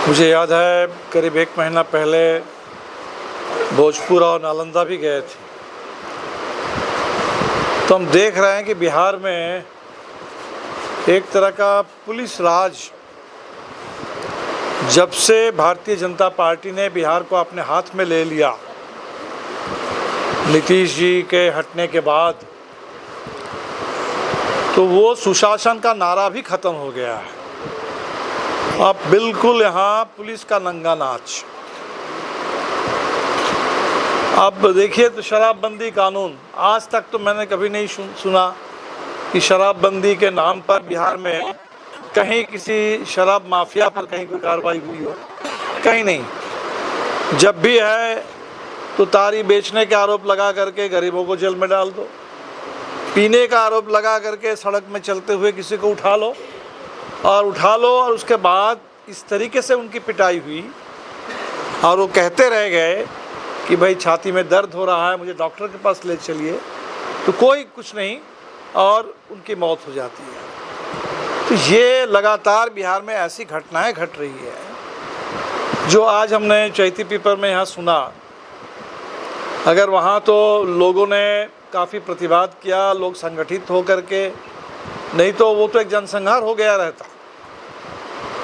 मुझे याद है करीब 1 महीना पहले भोजपुर और नालंदा भी गए थे, तो हम देख रहे हैं कि बिहार में एक तरह का पुलिस राज जब से भारतीय जनता पार्टी ने बिहार को अपने हाथ में ले लिया, नीतीश जी के हटने के बाद, तो वो सुशासन का नारा भी ख़त्म हो गया है। अब बिल्कुल यहाँ पुलिस का नंगा नाच। अब देखिए तो शराबबंदी कानून, आज तक तो मैंने कभी नहीं सुना कि शराबबंदी के नाम पर बिहार में कहीं किसी शराब माफिया पर कहीं कोई कार्रवाई हुई हो, कहीं नहीं। जब भी है तो तारी बेचने के आरोप लगा करके गरीबों को जेल में डाल दो, पीने का आरोप लगा करके सड़क में चलते हुए किसी को उठा लो और उसके बाद इस तरीके से उनकी पिटाई हुई और वो कहते रह गए कि भाई छाती में दर्द हो रहा है, मुझे डॉक्टर के पास ले चलिए, तो कोई कुछ नहीं और उनकी मौत हो जाती है। तो ये लगातार बिहार में ऐसी घटनाएं घट रही है जो आज हमने चैती पीपर में यहाँ सुना। अगर वहाँ तो लोगों ने काफ़ी प्रतिवाद किया, लोग संगठित हो करके, नहीं तो वो तो एक जनसंहार हो गया रहता।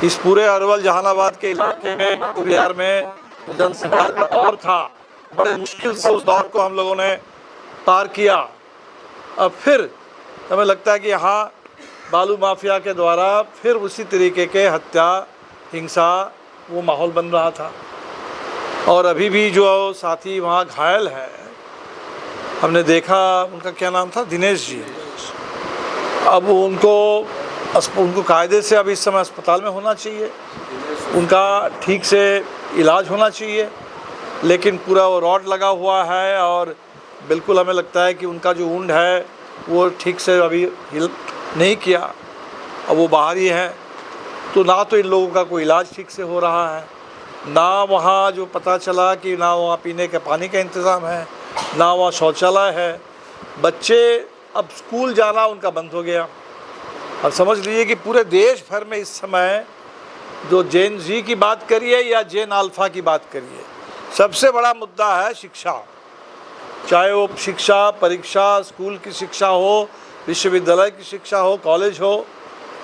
इस पूरे अरवल जहानाबाद के इलाके में बिहार में जनसंहार का दौर था, बड़े मुश्किल से उस दौर को हम लोगों ने पार किया। अब फिर हमें लगता है कि यहाँ बालू माफिया के द्वारा फिर उसी तरीके के हत्या, हिंसा, वो माहौल बन रहा था। और अभी भी जो साथी वहाँ घायल है, हमने देखा, उनका क्या नाम था, दिनेश जी। अब उनको कायदे से अब इस समय अस्पताल में होना चाहिए, उनका ठीक से इलाज होना चाहिए, लेकिन पूरा वो रॉड लगा हुआ है और बिल्कुल हमें लगता है कि उनका जो वुंड है वो ठीक से अभी हील नहीं किया। अब वो बाहर ही है, तो ना तो इन लोगों का कोई इलाज ठीक से हो रहा है, ना वहाँ जो पता चला कि ना वहाँ पीने के पानी का इंतज़ाम है, ना वहाँ शौचालय है। बच्चे अब स्कूल जाना उनका बंद हो गया। अब समझ लीजिए कि पूरे देश भर में इस समय जो जेन जी की बात करिए या जेन अल्फ़ा की बात करिए, सबसे बड़ा मुद्दा है शिक्षा। चाहे वो शिक्षा, परीक्षा, स्कूल की शिक्षा हो, विश्वविद्यालय की शिक्षा हो, कॉलेज हो,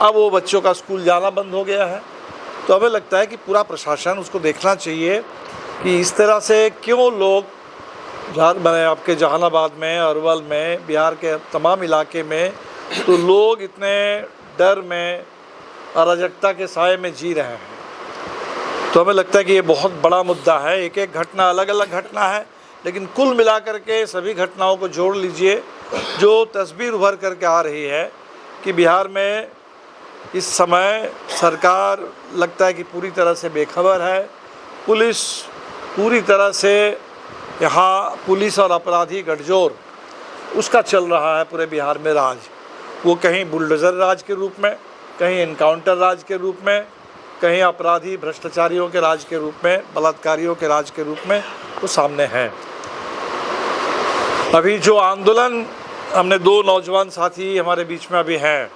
अब वो बच्चों का स्कूल जाना बंद हो गया है। तो हमें लगता है कि पूरा प्रशासन उसको देखना चाहिए कि इस तरह से क्यों लोग आपके जहानाबाद में, अरवल में, बिहार के तमाम इलाके में तो लोग इतने डर में, अराजकता के साए में जी रहे हैं। तो हमें लगता है कि ये बहुत बड़ा मुद्दा है। एक एक घटना अलग अलग घटना है, लेकिन कुल मिलाकर के सभी घटनाओं को जोड़ लीजिए, जो तस्वीर उभर करके आ रही है कि बिहार में इस समय सरकार लगता है कि पूरी तरह से बेखबर है। पुलिस पूरी तरह से, यहाँ पुलिस और अपराधी गठजोड़ उसका चल रहा है पूरे बिहार में राज। वो कहीं बुलडोज़र राज के रूप में, कहीं इनकाउंटर राज के रूप में, कहीं अपराधी भ्रष्टाचारियों के राज के रूप में, बलात्कारियों के राज के रूप में वो सामने है। अभी जो आंदोलन, हमने 2 नौजवान साथी हमारे बीच में अभी हैं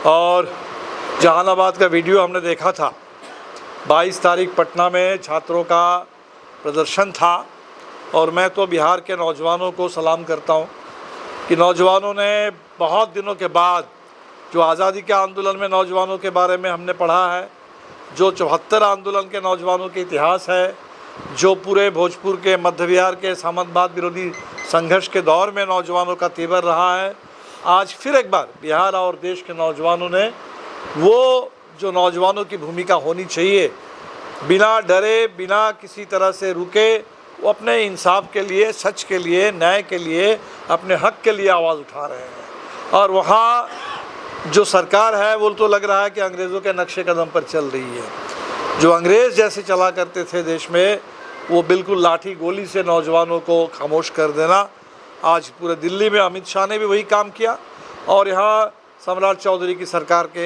और जहानाबाद का वीडियो हमने देखा था। 22 तारीख पटना में छात्रों का प्रदर्शन था और मैं तो बिहार के नौजवानों को सलाम करता हूं कि नौजवानों ने बहुत दिनों के बाद, जो आज़ादी के आंदोलन में नौजवानों के बारे में हमने पढ़ा है, जो 74 आंदोलन के नौजवानों के इतिहास है, जो पूरे भोजपुर के, मध्य बिहार के सामंतवाद विरोधी संघर्ष के दौर में नौजवानों का तेवर रहा है, आज फिर एक बार बिहार और देश के नौजवानों ने वो जो नौजवानों की भूमिका होनी चाहिए, बिना डरे, बिना किसी तरह से रुके, वो अपने इंसाफ के लिए, सच के लिए, न्याय के लिए, अपने हक के लिए आवाज़ उठा रहे हैं। और वहाँ जो सरकार है वो तो लग रहा है कि अंग्रेज़ों के नक्शे कदम पर चल रही है। जो अंग्रेज़ जैसे चला करते थे देश में, वो बिल्कुल लाठी गोली से नौजवानों को खामोश कर देना। आज पूरे दिल्ली में अमित शाह ने भी वही काम किया और यहाँ सम्राट चौधरी की सरकार के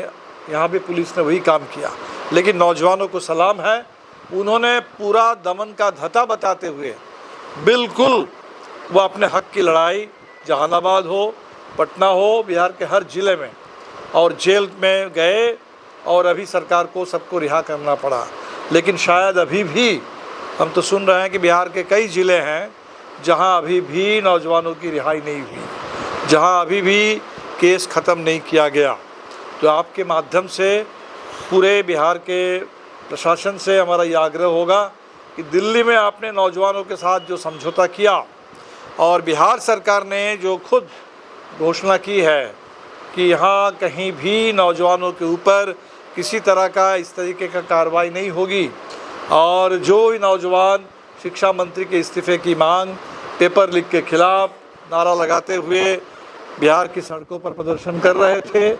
यहाँ भी पुलिस ने वही काम किया। लेकिन नौजवानों को सलाम है, उन्होंने पूरा दमन का धता बताते हुए बिल्कुल वो अपने हक की लड़ाई, जहानाबाद हो, पटना हो, बिहार के हर ज़िले में, और जेल में गए और अभी सरकार को सबको रिहा करना पड़ा। लेकिन शायद अभी भी हम तो सुन रहे हैं कि बिहार के कई ज़िले हैं जहां अभी भी नौजवानों की रिहाई नहीं हुई, जहां अभी भी केस ख़त्म नहीं किया गया। तो आपके माध्यम से पूरे बिहार के प्रशासन से हमारा ये आग्रह होगा कि दिल्ली में आपने नौजवानों के साथ जो समझौता किया और बिहार सरकार ने जो खुद घोषणा की है कि यहाँ कहीं भी नौजवानों के ऊपर किसी तरह का इस तरीके का कार्रवाई नहीं होगी, और जो भी नौजवान शिक्षा मंत्री के इस्तीफे की मांग, पेपर लीक के खिलाफ नारा लगाते हुए बिहार की सड़कों पर प्रदर्शन कर रहे थे,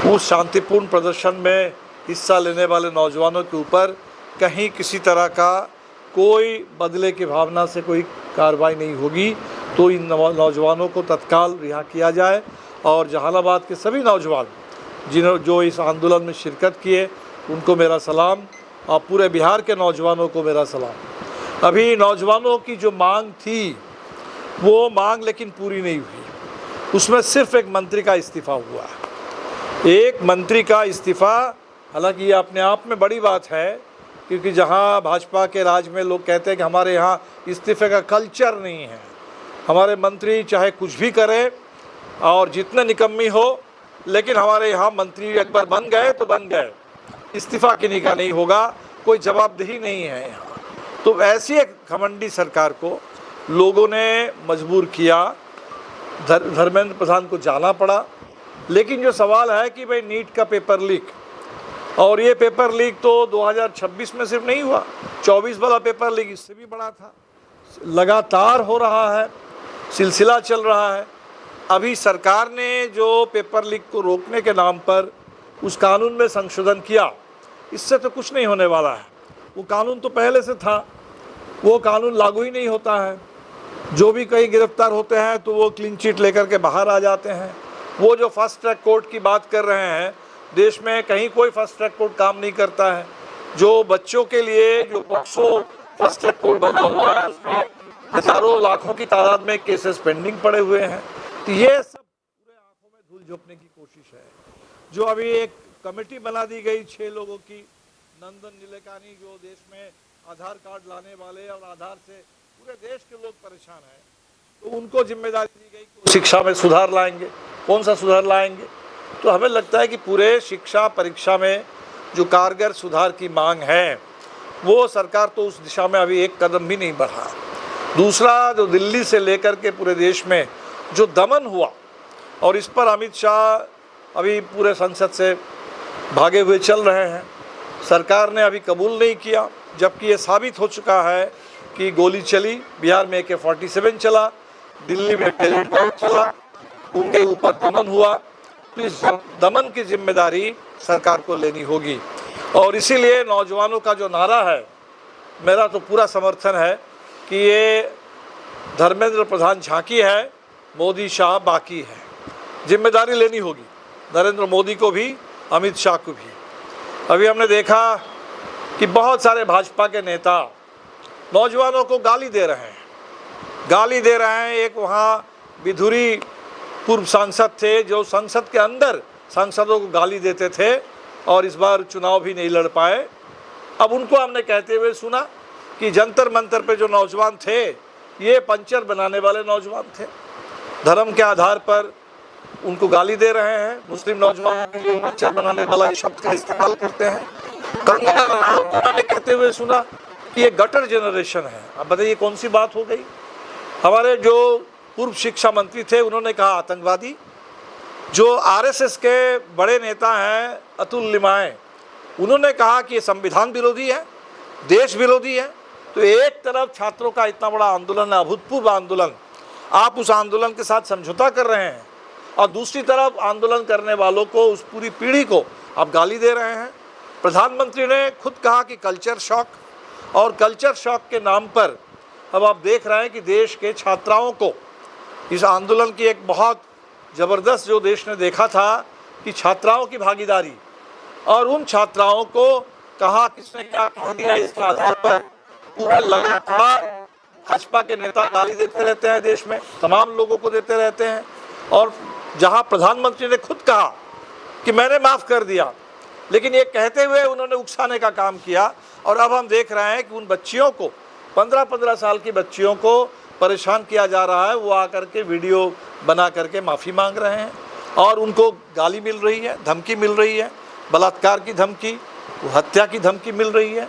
उस शांतिपूर्ण प्रदर्शन में हिस्सा लेने वाले नौजवानों के ऊपर कहीं किसी तरह का कोई बदले की भावना से कोई कार्रवाई नहीं होगी। तो इन नौजवानों को तत्काल रिहा किया जाए और जहानाबाद के सभी नौजवान जो इस आंदोलन में शिरकत किए उनको मेरा सलाम और पूरे बिहार के नौजवानों को मेरा सलाम। अभी नौजवानों की जो मांग थी वो मांग लेकिन पूरी नहीं हुई, उसमें सिर्फ एक मंत्री का इस्तीफ़ा हुआ है। एक मंत्री का इस्तीफ़ा, हालांकि ये अपने आप में बड़ी बात है, क्योंकि जहां भाजपा के राज में लोग कहते हैं कि हमारे यहाँ इस्तीफे का कल्चर नहीं है, हमारे मंत्री चाहे कुछ भी करे और जितने निकम्मी हो, लेकिन हमारे यहाँ मंत्री एक बार बन गए तो बन गए, इस्तीफ़ा किन्हीं का नहीं होगा, कोई जवाबदेही नहीं है यहाँ। तो ऐसी एक घमंडी सरकार को लोगों ने मजबूर किया, धर्मेंद्र प्रधान को जाना पड़ा। लेकिन जो सवाल है कि भाई नीट का पेपर लीक, और ये पेपर लीक तो 2026 में सिर्फ नहीं हुआ, 24 वाला पेपर लीक इससे भी बड़ा था, लगातार हो रहा है, सिलसिला चल रहा है। अभी सरकार ने जो पेपर लीक को रोकने के नाम पर उस कानून में संशोधन किया, इससे तो कुछ नहीं होने वाला है। वो कानून तो पहले से था, वो कानून लागू ही नहीं होता है। जो भी कहीं गिरफ्तार होते हैं तो वो क्लीन चिट लेकर के बाहर आ जाते हैं। वो जो फास्ट ट्रैक कोर्ट की बात कर रहे हैं, देश में कहीं कोई फास्ट ट्रैक कोर्ट काम नहीं करता है। जो बच्चों के लिए जो पॉक्सो फास्ट ट्रैक कोर्ट बना हुआ है, उसमें हजारों लाखों की तादाद में केसेस पेंडिंग पड़े हुए हैं। तो ये सब पूरे आंखों में धूल झोंकने की कोशिश है। जो अभी एक कमेटी बना दी गई 6 लोगों की, नंदन नीलेकानी, जो देश में आधार कार्ड लाने वाले और आधार से पूरे देश के लोग परेशान हैं, तो उनको जिम्मेदारी दी गई कि शिक्षा में सुधार लाएंगे। कौन सा सुधार लाएंगे? तो हमें लगता है कि पूरे शिक्षा परीक्षा में जो कारगर सुधार की मांग है, वो सरकार तो उस दिशा में अभी एक कदम भी नहीं बढ़ा। दूसरा, जो दिल्ली से लेकर के पूरे देश में जो दमन हुआ, और इस पर अमित शाह अभी पूरे संसद से भागे हुए चल रहे हैं। सरकार ने अभी कबूल नहीं किया, जबकि ये साबित हो चुका है कि गोली चली, बिहार में AK-47 चला, दिल्ली में पैलेट चला, उनके ऊपर दमन हुआ। तो इस दमन की जिम्मेदारी सरकार को लेनी होगी। और इसीलिए नौजवानों का जो नारा है, मेरा तो पूरा समर्थन है कि ये धर्मेंद्र प्रधान झांकी है, मोदी शाह बाकी है। जिम्मेदारी लेनी होगी नरेंद्र मोदी को भी, अमित शाह को भी। अभी हमने देखा कि बहुत सारे भाजपा के नेता नौजवानों को गाली दे रहे हैं। एक वहाँ विधुरी पूर्व सांसद थे जो संसद के अंदर सांसदों को गाली देते थे और इस बार चुनाव भी नहीं लड़ पाए। अब उनको हमने कहते हुए सुना कि जंतर मंतर पे जो नौजवान थे, ये पंचर बनाने वाले नौजवान थे, धर्म के आधार पर उनको गाली दे रहे हैं। मुस्लिम नौजवान पंचर बनाने वाला शब्द का इस्तेमाल करते हैं। उन्होंने कहते हुए सुना कि ये गटर जनरेशन है। अब बताइए कौन सी बात हो गई? हमारे जो पूर्व शिक्षा मंत्री थे, उन्होंने कहा आतंकवादी। जो RSS के बड़े नेता हैं अतुल लिमाय, उन्होंने कहा कि ये संविधान विरोधी है, देश विरोधी है। तो एक तरफ छात्रों का इतना बड़ा आंदोलन है, अभूतपूर्व आंदोलन, आप उस आंदोलन के साथ समझौता कर रहे हैं, और दूसरी तरफ आंदोलन करने वालों को, उस पूरी पीढ़ी को आप गाली दे रहे हैं। प्रधानमंत्री ने खुद कहा कि कल्चर शॉक, और कल्चर शॉक के नाम पर अब आप देख रहे हैं कि देश के छात्राओं को इस आंदोलन की एक बहुत ज़बरदस्त, जो देश ने देखा था कि छात्राओं की भागीदारी, और उन छात्राओं को कहा किसने क्या कह दिया, इसके आधार पर पूरा लगातार भाजपा के नेता गाली देते रहते हैं, देश में तमाम लोगों को देते रहते हैं। और जहां प्रधानमंत्री ने खुद कहा कि मैंने माफ़ कर दिया, लेकिन ये कहते हुए उन्होंने उकसाने का काम किया। और अब हम देख रहे हैं कि उन बच्चियों को 15-15 साल की बच्चियों को परेशान किया जा रहा है। वो आकर के वीडियो बना करके माफ़ी मांग रहे हैं और उनको गाली मिल रही है, धमकी मिल रही है, बलात्कार की धमकी, हत्या की धमकी मिल रही है।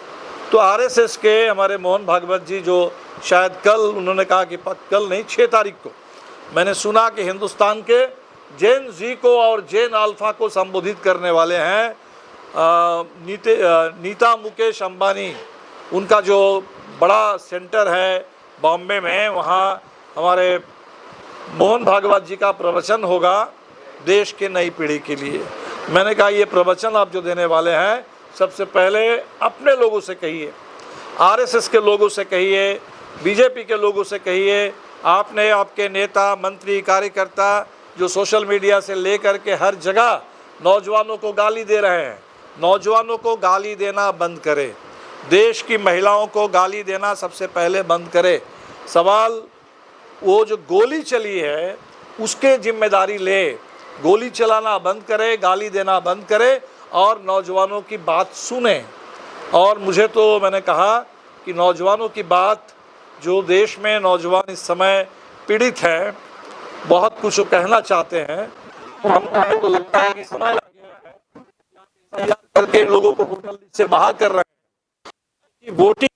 तो आरएसएस के हमारे मोहन भागवत जी, जो शायद कल उन्होंने कहा कि कल नहीं 6 तारीख को मैंने सुना कि हिंदुस्तान के जेन जी को और जेन अल्फा को संबोधित करने वाले हैं नीता मुकेश अंबानी। उनका जो बड़ा सेंटर है बॉम्बे में, वहाँ हमारे मोहन भागवत जी का प्रवचन होगा देश के नई पीढ़ी के लिए। मैंने कहा ये प्रवचन आप जो देने वाले हैं, सबसे पहले अपने लोगों से कहिए, आरएसएस के लोगों से कहिए, बीजेपी के लोगों से कहिए। आपने आपके नेता, मंत्री, कार्यकर्ता जो सोशल मीडिया से लेकर के हर जगह नौजवानों को गाली दे रहे हैं, नौजवानों को गाली देना बंद करें। देश की महिलाओं को गाली देना सबसे पहले बंद करें। सवाल वो जो गोली चली है उसके जिम्मेदारी ले, गोली चलाना बंद करे, गाली देना बंद करे और नौजवानों की बात सुने। और मुझे तो मैंने कहा कि नौजवानों की बात, जो देश में नौजवान इस समय पीड़ित हैं, बहुत कुछ कहना चाहते हैं, हमको लगता है कि समय लग गया है करके लोगों को होटल से बाहर कर रहे हैं। वोटिंग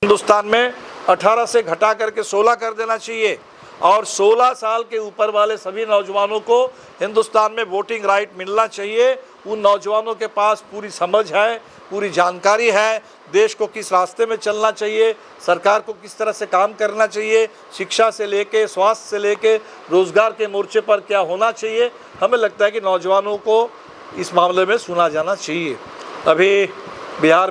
हिंदुस्तान में 18 से घटा करके 16 कर देना चाहिए और 16 साल के ऊपर वाले सभी नौजवानों को हिंदुस्तान में वोटिंग राइट मिलना चाहिए। उन नौजवानों के पास पूरी समझ है, पूरी जानकारी है, देश को किस रास्ते में चलना चाहिए, सरकार को किस तरह से काम करना चाहिए, शिक्षा से लेके, स्वास्थ्य से लेके, रोजगार के मोर्चे पर क्या होना चाहिए। हमें लगता है कि नौजवानों को इस मामले में सुना जाना चाहिए। अभी बिहार